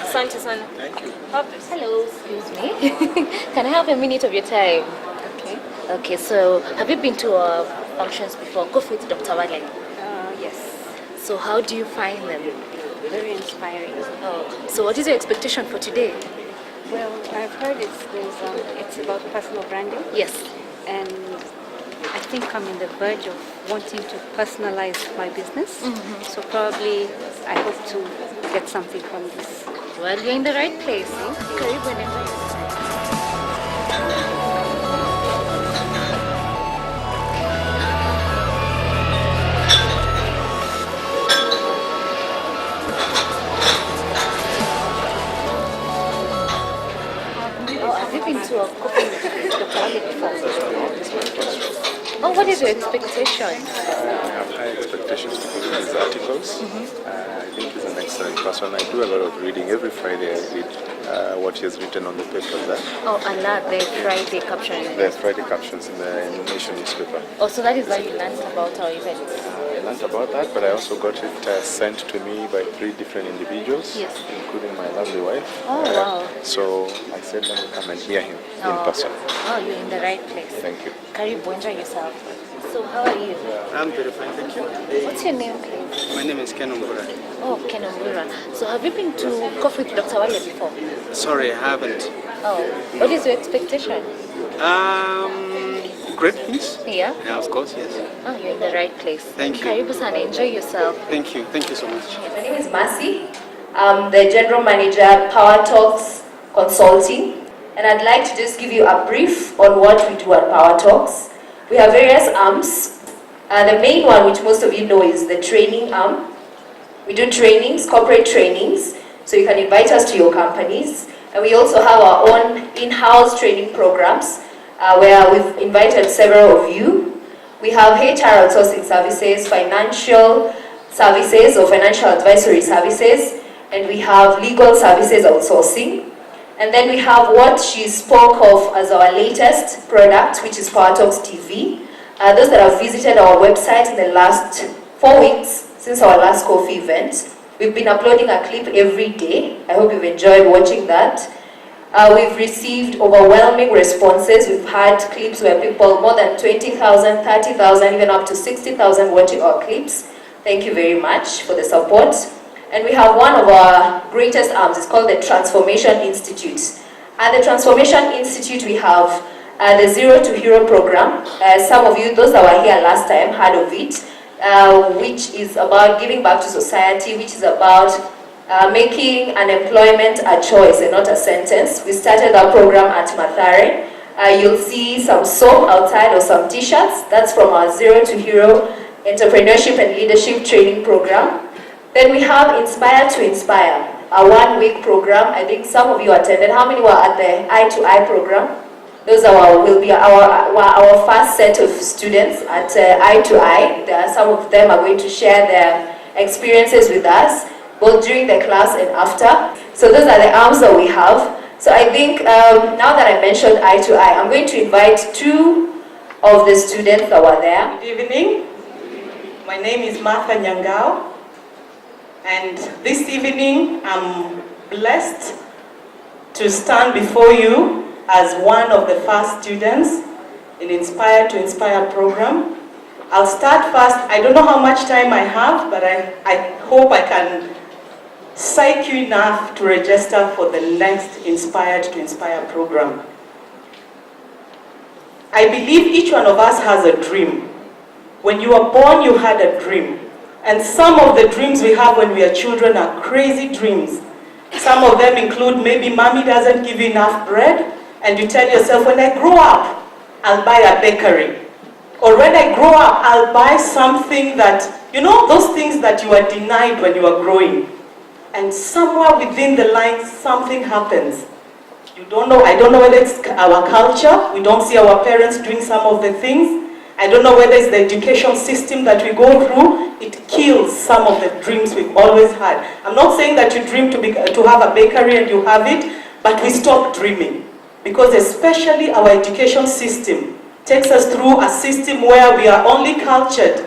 Asante sana. Thank you. Have this. Hello, excuse me. Can I have a minute of your time? Okay. Okay, so have you been to functions before? Coffee with Dr. Wale. Yes. So how do you find them? Very inspiring. Oh, so what is your expectation for today? Well, I've heard it's about personal branding. Yes. And I think I'm in the verge of wanting to personalize my business. So probably I hope to get something from this. Well, you're in the right place. Karibu and enjoy yourself. Oh, have you been to a coffee with Dr. Wale before? Oh, what is your expectation? I have high expectations because of his articles. I think he's an excellent person. I do a lot of reading. Every Friday I read what he has written on the paper there. Oh, Allah, the Friday caption. The Friday captions in the Nation newspaper. Oh, so that is why you learned about our event. I learned about that, but I also got it sent to me by 3 different individuals, Yes. including my lovely wife. Oh, wow. So I said, let me come and hear him in Oh. person. Oh, you're in the right place. Thank you. Karibu, enjoy yourself. So, how are you? I'm very fine, thank you. What's your name, please? My name is Ken Umbura. Oh, Kenambura. So, have you been to coffee with Dr. Wale before? Sorry, I haven't. Oh, what is your expectation? Great things? Yeah? Yeah, of course, yes. Oh, you're in the right place. Thank you. Karibu sana, enjoy yourself. Thank you so much. My name is Mercy. I'm the General Manager, Power Talks Consulting. And I'd like to just give you a brief on what we do at Power Talks. We have various arms. The main one, which most of you know, is the training arm. We do trainings, corporate trainings, so you can invite us to your companies. And we also have our own in-house training programs where we've invited several of you. We have HR outsourcing services, financial services or financial advisory services, and we have legal services outsourcing. And then we have what she spoke of as our latest product, which is Power Talks TV. Those that have visited our website in the last 4 weeks since our last coffee event, we've been uploading a clip every day. I hope you've enjoyed watching that. We've received overwhelming responses. We've had clips where people, more than 20,000, 30,000, even up to 60,000 watching our clips. Thank you very much for the support. And we have one of our greatest arms. It's called the Transformation Institute. At the Transformation Institute, we have the Zero to Hero program. Some of you, those that were here last time, heard of it, which is about giving back to society, which is about making unemployment a choice and not a sentence. We started our program at Mathare. You'll see some soap outside or some t-shirts. That's from our Zero to Hero Entrepreneurship and Leadership Training Program. Then we have Inspire to Inspire, a 1-week program. I think some of you attended. How many were at the Eye to Eye program? Those will be our first set of students at Eye to Eye. Some of them are going to share their experiences with us, both during the class and after. So those are the arms that we have. So I think now that I mentioned Eye to Eye, I'm going to invite 2 of the students that were there. Good evening. My name is Martha Nyangao. And this evening, I'm blessed to stand before you as one of the first students in Inspire to Inspire program. I'll start first. I don't know how much time I have, but I hope I can psych you enough to register for the next Inspired to Inspire program. I believe each one of us has a dream. When you were born, you had a dream. And some of the dreams we have when we are children are crazy dreams. Some of them include maybe mommy doesn't give you enough bread, and you tell yourself, when I grow up, I'll buy a bakery. Or when I grow up, I'll buy something that, you know, those things that you were denied when you were growing. And somewhere within the lines, something happens. You don't know, I don't know whether it's our culture. We don't see our parents doing some of the things. I don't know whether it's the education system that we go through. It kills some of the dreams we've always had. I'm not saying that you dream to have a bakery and you have it, but we stop dreaming. Because especially our education system takes us through a system where we are only cultured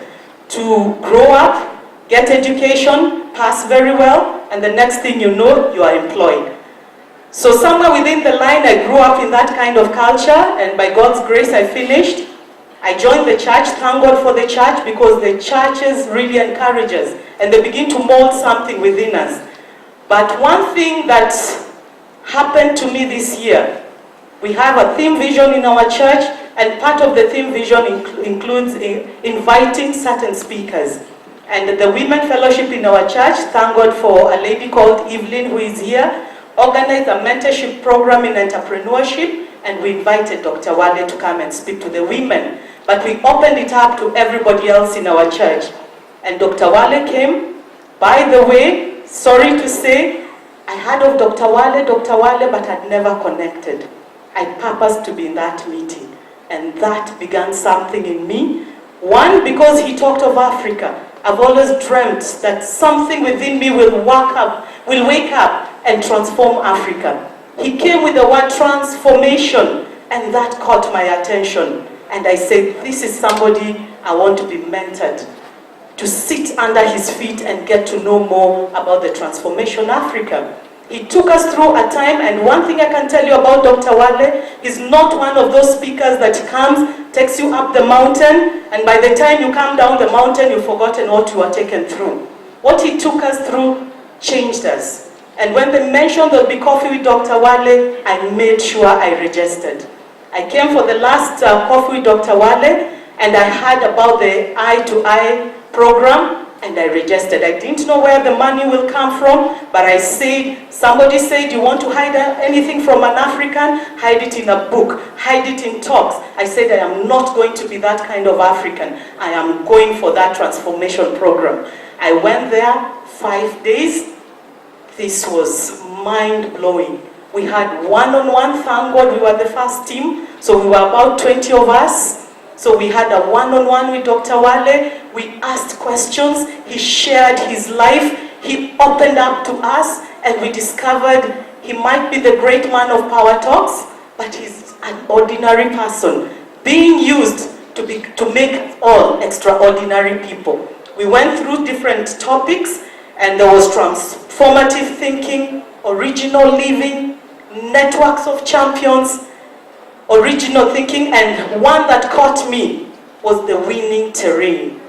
to grow up, get education, pass very well, and the next thing you know, you are employed. So somewhere within the line, I grew up in that kind of culture, and by God's grace, I finished. I joined the church. Thank God for the church, because the churches really encourage us, and they begin to mold something within us. But one thing that happened to me this year, we have a theme vision in our church, and part of the theme vision includes inviting certain speakers. And the Women Fellowship in our church, thank God for a lady called Evelyn who is here, organized a mentorship program in entrepreneurship, and we invited Dr. Wale to come and speak to the women. But we opened it up to everybody else in our church. And Dr. Wale came. By the way, sorry to say, I heard of Dr. Wale, but I'd never connected. I purposed to be in that meeting. And that began something in me. One, because he talked of Africa. I've always dreamt that something within me will wake up and transform Africa. He came with the word transformation, and that caught my attention. And I said, this is somebody I want to be mentored, to sit under his feet and get to know more about the Transformation Africa. He took us through a time, and one thing I can tell you about Dr. Wale, is not one of those speakers that comes, takes you up the mountain, and by the time you come down the mountain, you've forgotten what you are taken through. What he took us through changed us. And when they mentioned there'll be coffee with Dr. Wale, I made sure I registered. I came for the last coffee with Dr. Wale, and I heard about the Eye-to-Eye program, and I registered. I didn't know where the money will come from, but I said, somebody said, you want to hide anything from an African? Hide it in a book, hide it in talks. I said, I am not going to be that kind of African. I am going for that transformation program. I went there 5 days. This was mind-blowing. We had one-on-one, thank God we were the first team, so we were about 20 of us. So we had a one-on-one with Dr. Wale. We asked questions. He shared his life. He opened up to us, and we discovered he might be the great man of Power Talks, but he's an ordinary person, being used to make all extraordinary people. We went through different topics, and there was transformative thinking, original living, networks of champions, original thinking, and one that caught me was the winning terrain.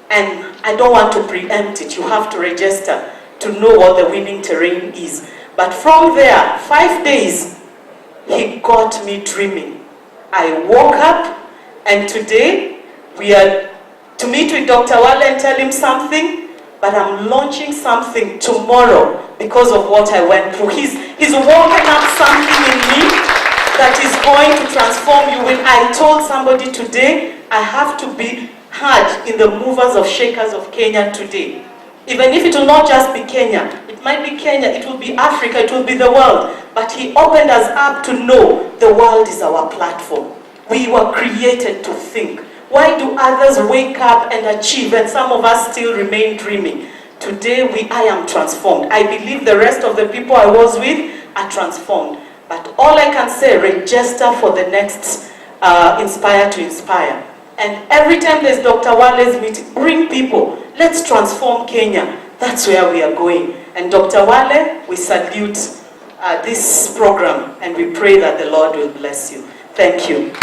And I don't want to preempt it. You have to register to know what the winning terrain is. But from there, 5 days, he got me dreaming. I woke up, and today we are to meet with Dr. Wale and tell him something, but I'm launching something tomorrow because of what I went through. He's woken up something in me that is going to transform you. When I told somebody today, I have to be heard in the movers of shakers of Kenya today. Even if it will not just be Kenya, it might be Kenya, it will be Africa, it will be the world. But he opened us up to know the world is our platform. We were created to think. Why do others wake up and achieve, and some of us still remain dreaming? Today, I am transformed. I believe the rest of the people I was with are transformed. But all I can say, register for the next Inspire to Inspire. And every time there's Dr. Wale's meeting, bring people. Let's transform Kenya. That's where we are going. And Dr. Wale, we salute this program, and we pray that the Lord will bless you. Thank you.